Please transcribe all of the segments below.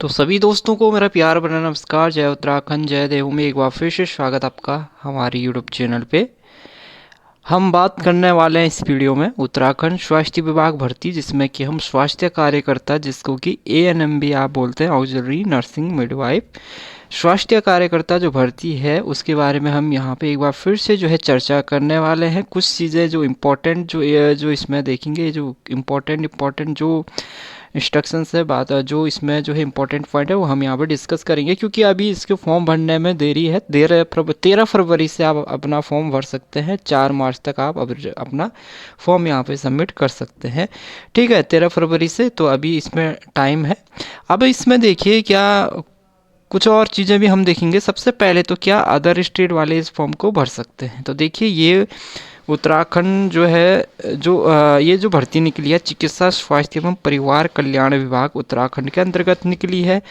तो सभी दोस्तों को मेरा प्यार भरा नमस्कार। जय उत्तराखंड, जय देव में एक बार फिर से स्वागत आपका हमारे यूट्यूब चैनल पे। हम बात करने वाले हैं इस वीडियो में उत्तराखंड स्वास्थ्य विभाग भर्ती, जिसमें कि हम स्वास्थ्य कार्यकर्ता, जिसको कि एएनएम भी आप बोलते हैं, ऑक्सिलरी नर्सिंग मिडवाइफ, स्वास्थ्य कार्यकर्ता जो भर्ती है उसके बारे में हम यहाँ पे एक बार फिर से जो है चर्चा करने वाले हैं। कुछ चीज़ें जो इम्पोर्टेंट जो इसमें देखेंगे, जो इम्पोर्टेंट जो इंस्ट्रक्शंस है, बात जो इसमें जो है इंपॉर्टेंट पॉइंट है वो हम यहाँ पे डिस्कस करेंगे, क्योंकि अभी इसके फॉर्म भरने में देरी है। 13 फरवरी से आप अपना फॉर्म भर सकते हैं, 4 मार्च तक आप अपना फॉर्म यहाँ पे सबमिट कर सकते हैं। ठीक है, 13 फरवरी से तो अभी इसमें टाइम है। अब इसमें देखिए क्या कुछ और चीज़ें भी हम देखेंगे। सबसे पहले तो क्या अदर स्टेट वाले इस फॉर्म को भर सकते हैं। तो देखिए ये उत्तराखंड जो है ये जो भर्ती निकली है चिकित्सा स्वास्थ्य एवं परिवार कल्याण विभाग उत्तराखंड के अंतर्गत निकली है।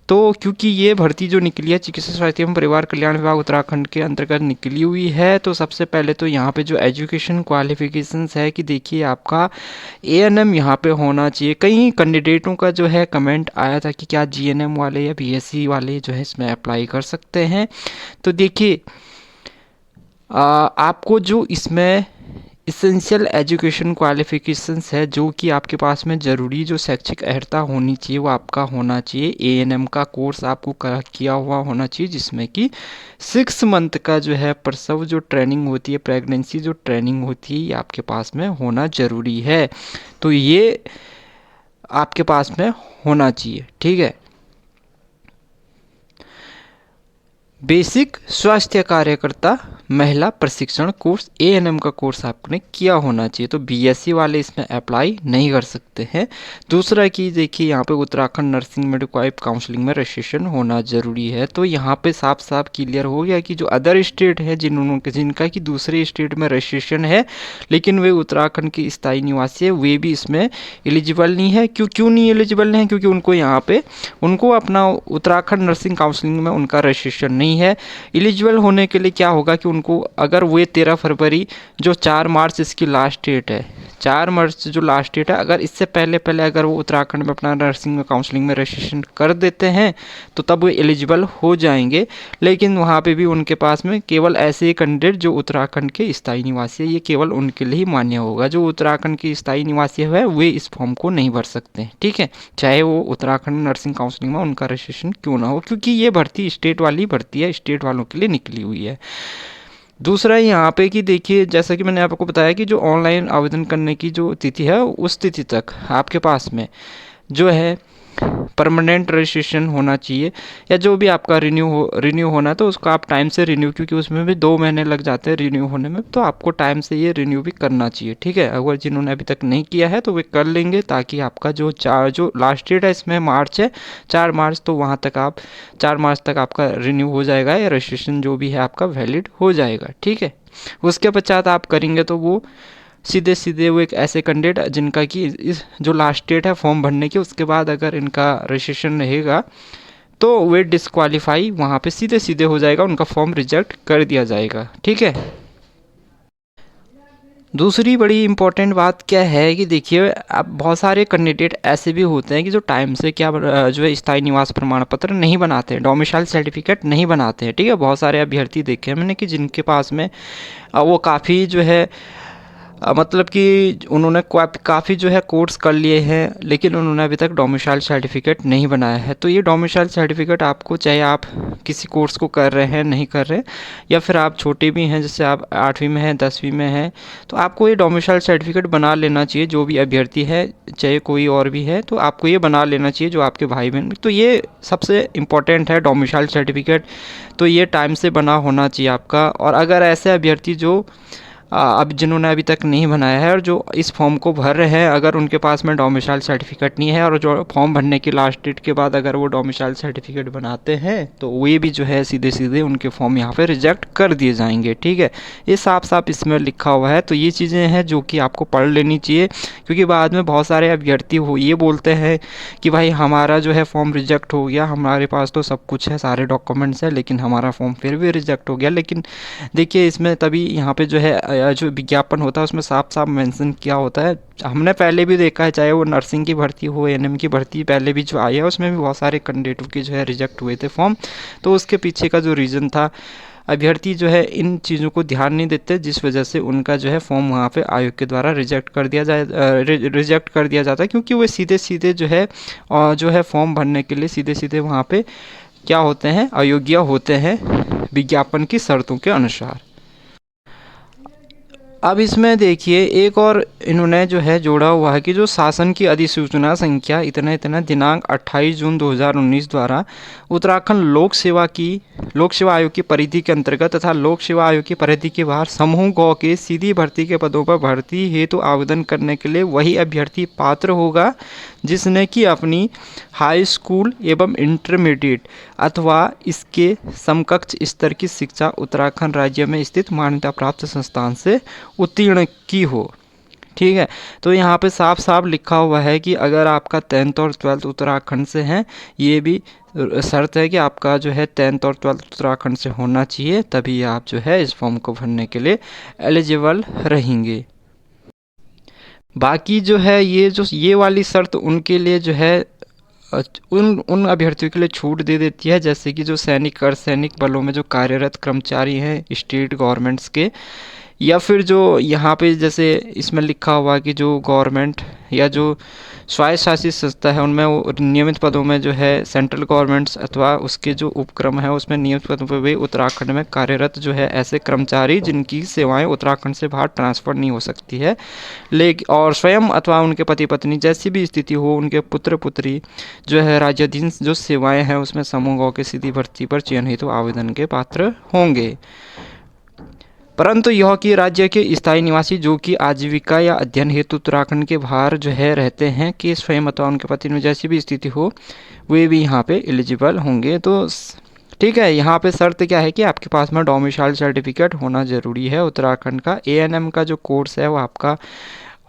तो क्योंकि ये भर्ती जो निकली है चिकित्सा स्वास्थ्य एवं परिवार कल्याण विभाग उत्तराखंड के अंतर्गत निकली हुई है, तो सबसे पहले तो यहाँ पे जो एजुकेशन क्वालिफिकेशंस है कि देखिए आपका एएनएम यहाँ पे होना चाहिए। कई कैंडिडेटों का जो है कमेंट आया था कि क्या जीएनएम वाले या बीएससी वाले जो है इसमें अप्लाई कर सकते हैं। तो देखिए आपको जो इसमें इसेंशियल एजुकेशन क्वालिफिकेशंस है, जो कि आपके पास में ज़रूरी जो शैक्षिक अर्हता होनी चाहिए वो आपका होना चाहिए। एएनएम का कोर्स आपको किया हुआ होना चाहिए, जिसमें कि 6 मंथ का जो है प्रसव जो ट्रेनिंग होती है, प्रेगनेंसी जो ट्रेनिंग होती है, ये आपके पास में होना ज़रूरी है। तो ये आपके पास में होना चाहिए। ठीक है, बेसिक स्वास्थ्य कार्यकर्ता महिला प्रशिक्षण कोर्स एएनएम का कोर्स आपने किया होना चाहिए। तो बीएससी वाले इसमें अप्लाई नहीं कर सकते हैं। दूसरा कि देखिए यहाँ पे उत्तराखंड नर्सिंग मिडवाइफ काउंसलिंग में रजिस्ट्रेशन होना ज़रूरी है। तो यहाँ पे साफ साफ क्लियर हो गया कि जो अदर स्टेट है जिनका कि दूसरे स्टेट में रजिस्ट्रेशन है लेकिन वे उत्तराखंड के स्थायी निवासी है, वे भी इसमें एलिजिबल नहीं है। क्यों नहीं एलिजिबल नहीं है? क्योंकि उनको यहाँ पे उनको अपना उत्तराखंड नर्सिंग काउंसलिंग में उनका रजिस्ट्रेशन नहीं है। एलिजिबल होने के लिए क्या होगा कि उनको अगर वे 13 फरवरी जो 4 मार्च इसकी लास्ट डेट है, 4 मार्च जो लास्ट डेट है, अगर इससे पहले अगर वो उत्तराखंड में अपना नर्सिंग में काउंसलिंग में रजिस्ट्रेशन कर देते हैं तो तब वो एलिजिबल हो जाएंगे। लेकिन वहाँ पे भी उनके पास में केवल ऐसे कैंडिडेट जो उत्तराखंड के स्थायी निवासी है, ये केवल उनके लिए ही मान्य होगा। जो उत्तराखंड के स्थायी निवासी है वे इस फॉर्म को नहीं भर सकते। ठीक है, चाहे वो उत्तराखंड नर्सिंग काउंसलिंग में उनका रजिस्ट्रेशन क्यों ना हो, क्योंकि ये भर्ती स्टेट वाली भर्ती है, स्टेट वालों के लिए निकली हुई है। दूसरा यहाँ पे कि देखिए जैसा कि मैंने आपको बताया कि जो ऑनलाइन आवेदन करने की जो तिथि है उस तिथि तक आपके पास में जो है परमानेंट रजिस्ट्रेशन होना चाहिए, या जो भी आपका रिन्यू होना है तो उसको आप टाइम से रिन्यू, क्योंकि उसमें भी 2 महीने लग जाते हैं रिन्यू होने में, तो आपको टाइम से ये रिन्यू भी करना चाहिए। ठीक है, अगर जिन्होंने अभी तक नहीं किया है तो वे कर लेंगे, ताकि आपका जो लास्ट डेट है इसमें मार्च है 4 मार्च, तो वहाँ तक आप 4 मार्च तक आपका रिन्यू हो जाएगा या रजिस्ट्रेशन जो भी है आपका वैलिड हो जाएगा। ठीक है, उसके पश्चात आप करेंगे तो वो सीधे वो एक ऐसे कैंडिडेट जिनका कि इस जो लास्ट डेट है फॉर्म भरने की, उसके बाद अगर इनका रजिस्ट्रेशन रहेगा तो वे डिस्क्वालीफाई वहाँ पे सीधे हो जाएगा, उनका फॉर्म रिजेक्ट कर दिया जाएगा। ठीक है, दूसरी बड़ी इंपॉर्टेंट बात क्या है कि देखिए अब बहुत सारे कैंडिडेट ऐसे भी होते हैं कि जो टाइम से क्या जो है स्थायी निवास प्रमाण पत्र नहीं बनाते हैं, डोमिसाइल सर्टिफिकेट नहीं बनाते हैं। ठीक है, बहुत सारे अभ्यर्थी देखे हैं मैंने कि जिनके पास में वो काफ़ी जो है मतलब कि उन्होंने काफ़ी जो है कोर्स कर लिए हैं, लेकिन उन्होंने अभी तक डोमिसाइल सर्टिफिकेट नहीं बनाया है। तो ये डोमिसाइल सर्टिफिकेट आपको, चाहे आप किसी कोर्स को कर रहे हैं नहीं कर रहे, या फिर आप छोटे भी हैं जैसे आप 8वीं में हैं 10वीं में हैं, तो आपको ये डोमिसाइल सर्टिफिकेट बना लेना चाहिए। जो भी अभ्यर्थी है चाहे कोई और भी है तो आपको ये बना लेना चाहिए, जो आपके भाई बहन। तो ये सबसे इम्पोर्टेंट है डोमिसाइल सर्टिफिकेट, तो ये टाइम से बना होना चाहिए आपका। और अगर ऐसे अभ्यर्थी जो अब जिन्होंने अभी तक नहीं बनाया है और जो इस फॉर्म को भर रहे हैं, अगर उनके पास में डोमिसाइल सर्टिफिकेट नहीं है और जो फॉर्म भरने की लास्ट डेट के बाद अगर वो डोमिसाइल सर्टिफिकेट बनाते हैं तो वे भी जो है सीधे उनके फॉर्म यहाँ पे रिजेक्ट कर दिए जाएंगे। ठीक है, ये साफ साफ इसमें लिखा हुआ है। तो ये चीज़ें हैं जो कि आपको पढ़ लेनी चाहिए, क्योंकि बाद में बहुत सारे अभ्यर्थी ये बोलते हैं कि भाई हमारा जो है फॉर्म रिजेक्ट हो गया, हमारे पास तो सब कुछ है, सारे डॉक्यूमेंट्स हैं, लेकिन हमारा फॉर्म फिर भी रिजेक्ट हो गया। लेकिन देखिए इसमें तभी यहाँ पे जो है जो विज्ञापन होता है उसमें साफ साफ मेंशन किया होता है। हमने पहले भी देखा है, चाहे वो नर्सिंग की भर्ती हो, एएनएम की भर्ती पहले भी जो आई है उसमें भी बहुत सारे कैंडिडेटों के जो है रिजेक्ट हुए थे फॉर्म। तो उसके पीछे का जो रीज़न था, अभ्यर्थी जो है इन चीज़ों को ध्यान नहीं देते, जिस वजह से उनका जो है फॉर्म वहाँ पे आयोग के द्वारा रिजेक्ट कर दिया जाता है, क्योंकि वो सीधे सीधे जो है फॉर्म भरने के लिए सीधे सीधे वहाँ पे क्या होते हैं, अयोग्य होते हैं विज्ञापन की शर्तों के अनुसार। अब इसमें देखिए एक और इन्होंने जो है जोड़ा हुआ है कि जो शासन की अधिसूचना संख्या इतना इतना दिनांक 28 जून 2019 द्वारा उत्तराखंड लोक सेवा आयोग की परिधि के अंतर्गत तथा लोक सेवा आयोग की परिधि के बाहर समूह गौ के सीधी भर्ती के पदों पर भर्ती हेतु आवेदन करने के लिए वही अभ्यर्थी पात्र होगा जिसने कि अपनी हाई स्कूल एवं इंटरमीडिएट अथवा इसके समकक्ष स्तर की शिक्षा उत्तराखंड राज्य में स्थित मान्यता प्राप्त संस्थान से उत्तीर्ण की हो। ठीक है, तो यहाँ पे साफ साफ लिखा हुआ है कि अगर आपका 10th और 12th उत्तराखंड से हैं, ये भी शर्त है कि आपका जो है 10th और 12th उत्तराखंड से होना चाहिए, तभी आप जो है इस फॉर्म को भरने के लिए एलिजिबल रहेंगे। बाकी जो है ये वाली शर्त उनके लिए जो है उन अभ्यर्थियों के लिए छूट दे देती है, जैसे कि जो सैनिक बलों में जो कार्यरत कर्मचारी हैं स्टेट गवर्नमेंट्स के, या फिर जो यहाँ पे जैसे इसमें लिखा हुआ कि जो गवर्नमेंट या जो स्वायत्त शासित संस्था है उनमें वो नियमित पदों में जो है सेंट्रल गवर्नमेंट्स अथवा उसके जो उपक्रम है उसमें नियमित पदों पर भी उत्तराखंड में कार्यरत जो है ऐसे कर्मचारी जिनकी सेवाएं उत्तराखंड से बाहर ट्रांसफ़र नहीं हो सकती है, लेकिन और स्वयं अथवा उनके पति पत्नी जैसी भी स्थिति हो, उनके पुत्र पुत्री जो है राज्याधीन जो सेवाएँ हैं उसमें समूह गौ की सीधी भर्ती पर चयन हेतु आवेदन के पात्र होंगे। परंतु यह कि राज्य के स्थायी निवासी जो कि आजीविका या अध्ययन हेतु उत्तराखंड के बाहर जो है रहते हैं कि स्वयं अथवा उनके पति में जैसी भी स्थिति हो, वे भी यहाँ पे एलिजिबल होंगे। तो ठीक है, यहाँ पे शर्त क्या है कि आपके पास में डोमिसाइल सर्टिफिकेट होना ज़रूरी है, उत्तराखंड का एएनएम का जो कोर्स है वो आपका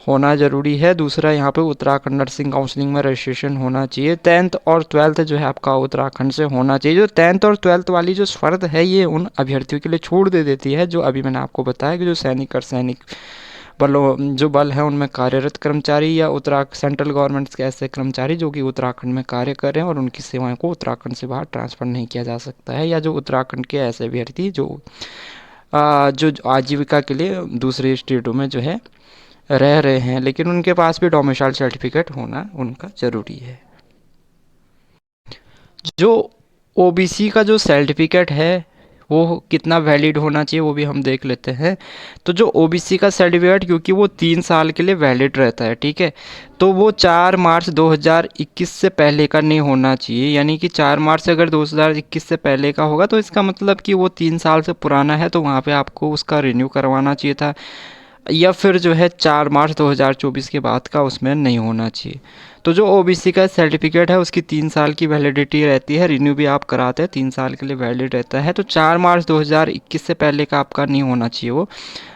होना ज़रूरी है। दूसरा यहाँ पे उत्तराखंड नर्सिंग काउंसलिंग में रजिस्ट्रेशन होना चाहिए। 10th और 12th जो है आपका उत्तराखंड से होना चाहिए। जो 10th और 12th वाली जो शर्त है ये उन अभ्यर्थियों के लिए छूट दे देती है जो अभी मैंने आपको बताया कि जो सैनिक बलों जो बल है उनमें कार्यरत कर्मचारी या सेंट्रल गवर्नमेंट्स के ऐसे कर्मचारी जो कि उत्तराखंड में कार्य कर रहे हैं और उनकी सेवाएं को उत्तराखंड से बाहर ट्रांसफ़र नहीं किया जा सकता है, या जो उत्तराखंड के ऐसे अभ्यर्थी जो आजीविका के लिए दूसरे स्टेटों में जो है रह रहे हैं लेकिन उनके पास भी डोमिसाइल सर्टिफिकेट होना उनका ज़रूरी है। जो ओबीसी का जो सर्टिफिकेट है वो कितना वैलिड होना चाहिए वो भी हम देख लेते हैं। तो जो ओबीसी का सर्टिफिकेट क्योंकि वो 3 साल के लिए वैलिड रहता है, ठीक है, तो वो 4 मार्च 2021 से पहले का नहीं होना चाहिए। यानी कि 4 मार्च अगर 2021 से पहले का होगा तो इसका मतलब कि वो 3 साल से पुराना है, तो वहाँ पे आपको उसका रिन्यू करवाना चाहिए था, या फिर जो है 4 मार्च 2024 के बाद का उसमें नहीं होना चाहिए। तो जो ओबीसी का सर्टिफिकेट है उसकी 3 साल की वैलिडिटी रहती है, रिन्यू भी आप कराते हैं 3 साल के लिए वैलिड रहता है। तो 4 मार्च 2021 से पहले का आपका नहीं होना चाहिए वो।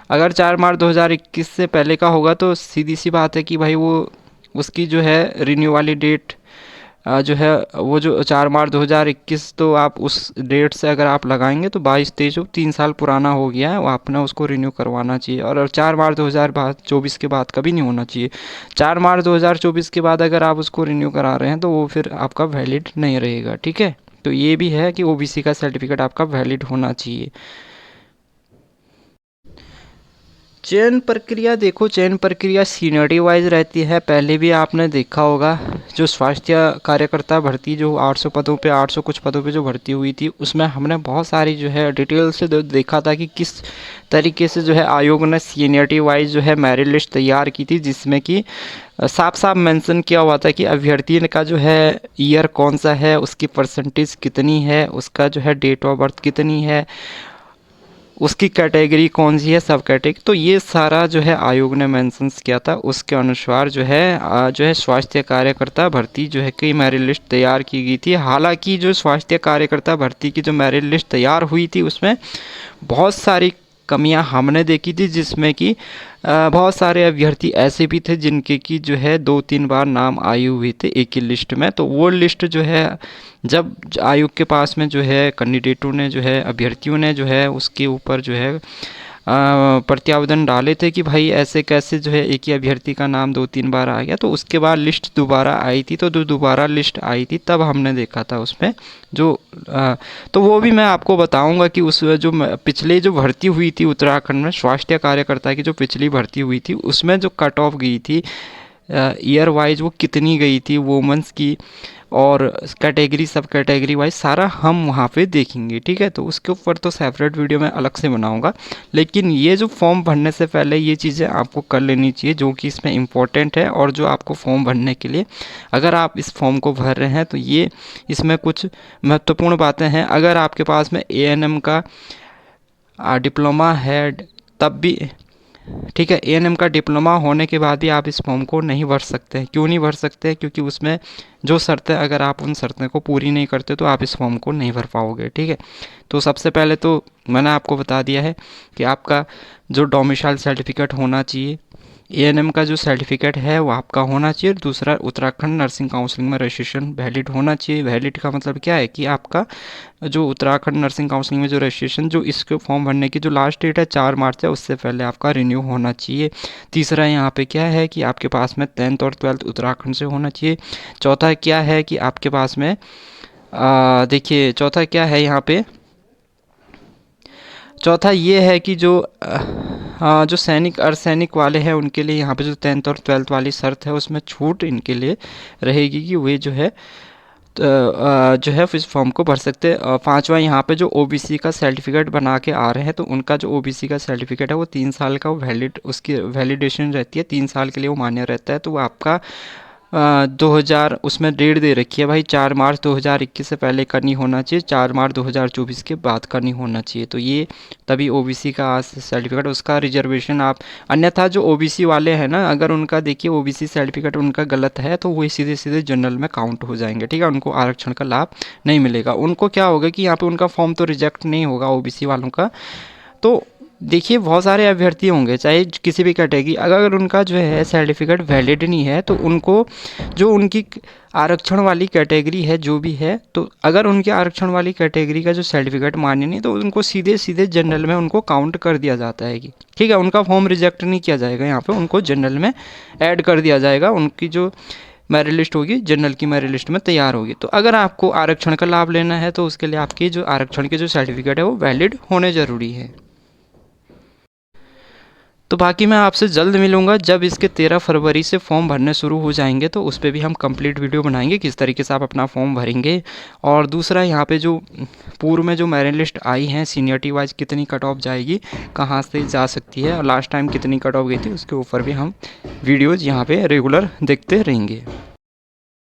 अगर 4 मार्च 2021 से पहले का होगा तो सीधी सी बात है कि भाई वो उसकी जो है रिन्यू वाली डेट जो है वो जो 4 मार्च 2021, तो आप उस डेट से अगर आप लगाएंगे तो 22-23 जो 3 साल पुराना हो गया है वो आपने उसको रिन्यू करवाना चाहिए। और 4 मार्च 2024 के बाद कभी नहीं होना चाहिए। 4 मार्च 2024 के बाद अगर आप उसको रिन्यू करा रहे हैं तो वो फिर आपका वैलिड नहीं रहेगा, ठीक है। तो ये भी है कि ओबीसी का सर्टिफिकेट आपका वैलिड होना चाहिए। चयन प्रक्रिया देखो, चयन प्रक्रिया सीनियरिटी वाइज रहती है। पहले भी आपने देखा होगा जो स्वास्थ्य कार्यकर्ता भर्ती जो 800 पदों पे 800 कुछ पदों पे जो भर्ती हुई थी उसमें हमने बहुत सारी जो है डिटेल से देखा था कि किस तरीके से जो है आयोग ने सीनियरिटी वाइज जो है मेरिट लिस्ट तैयार की थी, जिसमें कि साफ साफ मेंशन किया हुआ था कि अभ्यर्थी का जो है ईयर कौन सा है, उसकी परसेंटेज कितनी है, उसका जो है डेट ऑफ बर्थ कितनी है, उसकी कैटेगरी कौन सी है, सब कैटेगरी। तो ये सारा जो है आयोग ने मेंशंस किया था, उसके अनुसार जो है स्वास्थ्य कार्यकर्ता भर्ती जो है की मेरिट लिस्ट तैयार की गई थी। हालांकि जो स्वास्थ्य कार्यकर्ता भर्ती की जो मेरिट लिस्ट तैयार हुई थी उसमें बहुत सारी कमियां हमने देखी थी, जिसमें कि बहुत सारे अभ्यर्थी ऐसे भी थे जिनके की जो है 2-3 बार नाम आए हुए थे एक ही लिस्ट में। तो वो लिस्ट जो है जब आयोग के पास में जो है कैंडिडेटों ने जो है अभ्यर्थियों ने जो है उसके ऊपर जो है प्रत्यावेदन डाले थे कि भाई ऐसे कैसे जो है एक ही अभ्यर्थी का नाम 2-3 बार आ गया, तो उसके बाद लिस्ट दोबारा आई थी, तो दोबारा लिस्ट आई थी तब हमने देखा था उसमें जो तो वो भी मैं आपको बताऊंगा कि उस जो पिछले जो भर्ती हुई थी उत्तराखंड में स्वास्थ्य कार्यकर्ता की जो पिछली भर्ती हुई थी उसमें जो कट ऑफ गई थी ईयर वाइज वो कितनी गई थी वुमेंस की, और कैटेगरी सब कैटेगरी वाइज सारा हम वहाँ पे देखेंगे, ठीक है। तो उसके ऊपर तो सेपरेट वीडियो मैं अलग से बनाऊंगा, लेकिन ये जो फॉर्म भरने से पहले ये चीज़ें आपको कर लेनी चाहिए जो कि इसमें इम्पोर्टेंट है। और जो आपको फॉर्म भरने के लिए अगर आप इस फॉर्म को भर रहे हैं तो ये इसमें कुछ महत्वपूर्ण बातें हैं। अगर आपके पास में ANM का डिप्लोमा है तब भी ठीक है, ANM का डिप्लोमा होने के बाद भी आप इस फॉर्म को नहीं भर सकते हैं। क्यों नहीं भर सकते? क्योंकि उसमें जो शर्तें, अगर आप उन शर्तें को पूरी नहीं करते तो आप इस फॉर्म को नहीं भर पाओगे, ठीक है। तो सबसे पहले तो मैंने आपको बता दिया है कि आपका जो डोमिसाइल सर्टिफिकेट होना चाहिए, ANM का जो सर्टिफिकेट है वो आपका होना चाहिए। दूसरा, उत्तराखंड नर्सिंग काउंसिलिंग में रजिस्ट्रेशन वैलिड होना चाहिए। वैलिड का मतलब क्या है कि आपका जो उत्तराखंड नर्सिंग काउंसिलिंग में जो रजिस्ट्रेशन जो इसके फॉर्म भरने की जो लास्ट डेट है 4 मार्च है, उससे पहले आपका रिन्यू होना चाहिए। तीसरा यहाँ पे क्या है कि आपके पास में 10th और 12th उत्तराखंड से होना चाहिए। चौथा क्या है कि आपके पास में देखिए चौथा क्या है यहाँ पे, चौथा ये है कि जो जो सैनिक अर्धसैनिक वाले हैं उनके लिए यहाँ पे जो 10th और 12th वाली शर्त है उसमें छूट इनके लिए रहेगी कि वे जो है जो है इस फॉर्म को भर सकते हैं। पांचवा यहाँ पे जो OBC का सर्टिफिकेट बना के आ रहे हैं तो उनका जो OBC का सर्टिफिकेट है वो 3 साल का वो वैलिड उसकी वैलिडेशन रहती है, 3 साल के लिए वो मान्य रहता है। तो वो आपका 2000 उसमें डेट दे रखी है भाई, 4 मार्च 2021 से पहले का नहीं होना चाहिए, 4 मार्च 2024 के बाद का नहीं होना चाहिए। तो ये तभी OBC का सर्टिफिकेट उसका रिजर्वेशन आप, अन्यथा जो OBC वाले हैं ना, अगर उनका देखिए OBC सर्टिफिकेट उनका गलत है तो वो सीधे सीधे जनरल में काउंट हो जाएंगे, ठीक है। उनको आरक्षण का लाभ नहीं मिलेगा। उनको क्या होगा कि यहाँ पे उनका फॉर्म तो रिजेक्ट नहीं होगा OBC वालों का। तो देखिए बहुत सारे अभ्यर्थी होंगे चाहे किसी भी कैटेगरी, अगर उनका जो है सर्टिफिकेट वैलिड नहीं है तो उनको जो उनकी आरक्षण वाली कैटेगरी है जो भी है, तो अगर उनके आरक्षण वाली कैटेगरी का जो सर्टिफिकेट मान्य नहीं तो उनको सीधे सीधे जनरल में उनको काउंट कर दिया जाता है कि ठीक है, उनका फॉर्म रिजेक्ट नहीं किया जाएगा, यहाँ पे उनको जनरल में ऐड कर दिया जाएगा। उनकी जो मेरिट लिस्ट होगी जनरल की मेरिट लिस्ट में तैयार होगी। तो अगर आपको आरक्षण का लाभ लेना है तो उसके लिए आपकी जो आरक्षण के जो सर्टिफिकेट है वो वैलिड होने ज़रूरी है। तो बाकी मैं आपसे जल्द मिलूंगा जब इसके 13 फरवरी से फॉर्म भरने शुरू हो जाएंगे, तो उस पर भी हम कंप्लीट वीडियो बनाएंगे किस तरीके से आप अपना फॉर्म भरेंगे। और दूसरा यहाँ पे जो पूर्व में जो मेरिट लिस्ट आई हैं सीनियरिटी वाइज कितनी कट ऑफ जाएगी, कहाँ से जा सकती है और लास्ट टाइम कितनी कट ऑफ गई थी, उसके ऊपर भी हम वीडियोज़ यहाँ पर रेगुलर देखते रहेंगे।